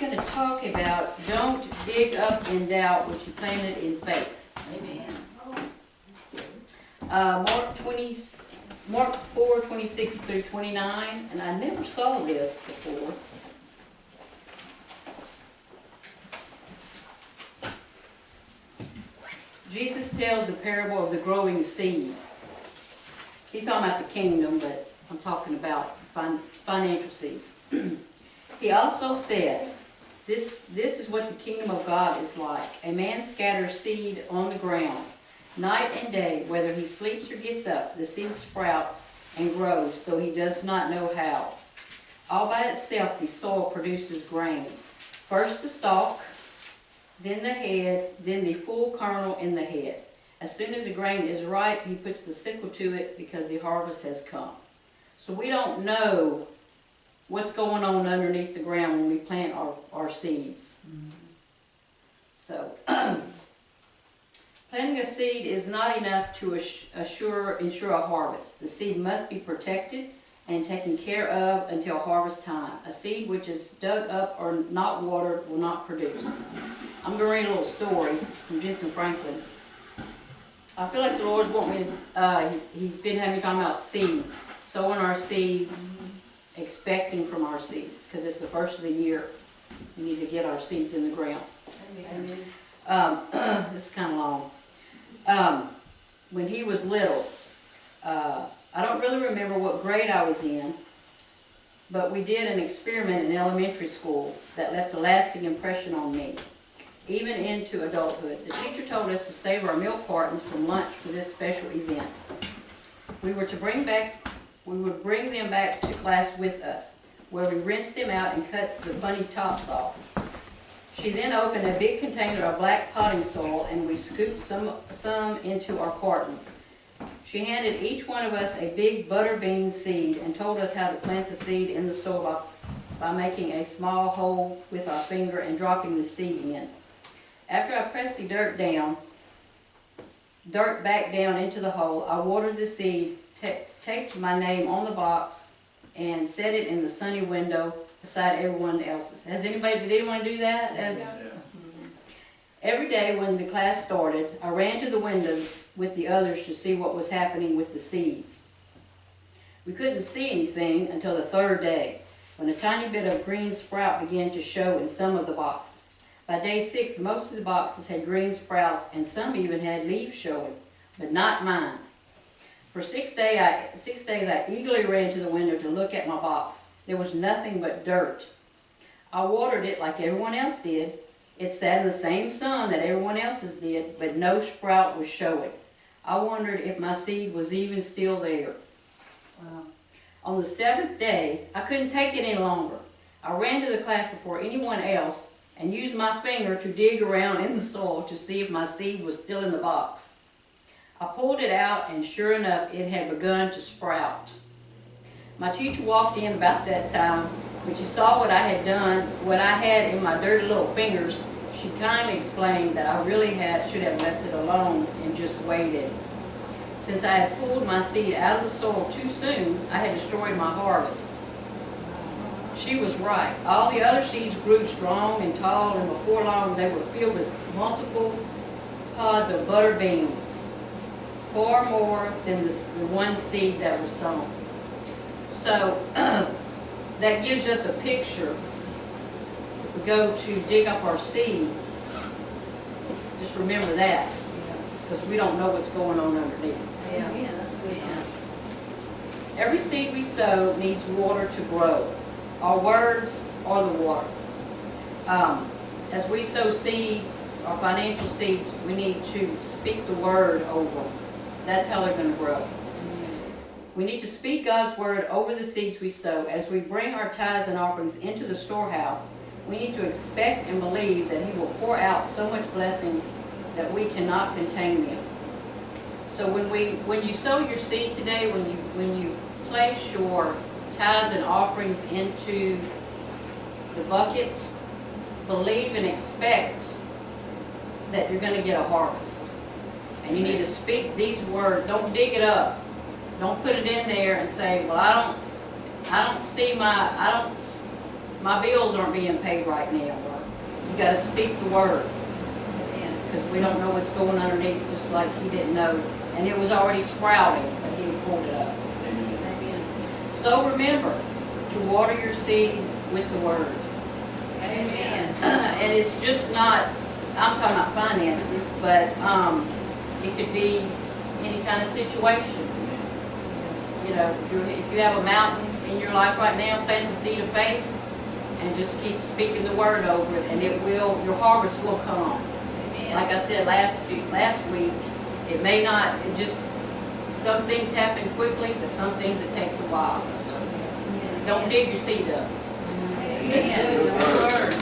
going to talk about don't dig up in doubt what you planted in faith. Amen. Mark 4:26 through 29, and I never saw this before. Jesus tells the parable of the growing seed. He's talking about the kingdom, but I'm talking about financial seeds. He also said, this is what the kingdom of God is like. A man scatters seed on the ground. Night and day, whether he sleeps or gets up, the seed sprouts and grows, though he does not know how. All by itself the soil produces grain. First the stalk, then the head, then the full kernel in the head. As soon as the grain is ripe, he puts the sickle to it because the harvest has come. So we don't know what's going on underneath the ground when we plant our seeds. So, planting a seed is not enough to ensure a harvest. The seed must be protected and taken care of until harvest time. A seed which is dug up or not watered will not produce. I'm going to read a little story from Jensen Franklin. I feel like the Lord's want me to, He's been having me talk about seeds, sowing our seeds, expecting from our seeds, because it's the first of the year. We need to get our seeds in the ground. This is kind of long. When he was little, I don't really remember what grade I was in, but we did an experiment in elementary school that left a lasting impression on me, even into adulthood. The teacher told us to save our milk cartons from lunch for this special event. We would bring them back to class with us, where we rinsed them out and cut the funny tops off. She then opened a big container of black potting soil, and we scooped some into our cartons. She handed each one of us a big butter bean seed and told us how to plant the seed in the soil by making a small hole with our finger and dropping the seed in. After I pressed the dirt back down into the hole, I watered the seed, taped my name on the box, and set it in the sunny window beside everyone else's. Did anyone do that? Every day when the class started, I ran to the window with the others to see what was happening with the seeds. We couldn't see anything until the third day, when a tiny bit of green sprout began to show in some of the boxes. By day 6, most of the boxes had green sprouts, and some even had leaves showing, but not mine. For 6 days, I eagerly ran to the window to look at my box. There was nothing but dirt. I watered it like everyone else did. It sat in the same sun that everyone else's did, but no sprout was showing. I wondered if my seed was even still there. On the 7th day, I couldn't take it any longer. I ran to the class before anyone else and used my finger to dig around in the soil to see if my seed was still in the box. I pulled it out, and sure enough, it had begun to sprout. My teacher walked in about that time. When she saw what I had done, what I had in my dirty little fingers, she kindly explained that I really should have left it alone and just waited. Since I had pulled my seed out of the soil too soon, I had destroyed my harvest. She was right. All the other seeds grew strong and tall, and before long they were filled with multiple pods of butter beans, far more than the one seed that was sown. So that gives us a picture. If we go to dig up our seeds, just remember that, because we don't know what's going on underneath. Every seed we sow needs water to grow. Our words are the water. As we sow seeds, our financial seeds, we need to speak the word over them. That's how they're going to grow. We need to speak God's word over the seeds we sow. As we bring our tithes and offerings into the storehouse, we need to expect and believe that He will pour out so much blessings that we cannot contain them. So when you sow your seed today, when you place your tithes and offerings into the bucket, believe and expect that you're going to get a harvest. And you need to speak these words. Don't dig it up. Don't put it in there and say, well, I don't my bills aren't being paid right now. You gotta speak the word. Because we don't know what's going underneath, just like he didn't know. And it was already sprouting, but he pulled it up. So remember to water your seed with the word. Amen. And it's just not, I'm talking about finances, but it could be any kind of situation. You know, if you have a mountain in your life right now, plant the seed of faith and just keep speaking the word over it, and it will, your harvest will come. Like I said last week, it may not, it just, some things happen quickly, but some things it takes a while. So don't dig your seed up. Amen.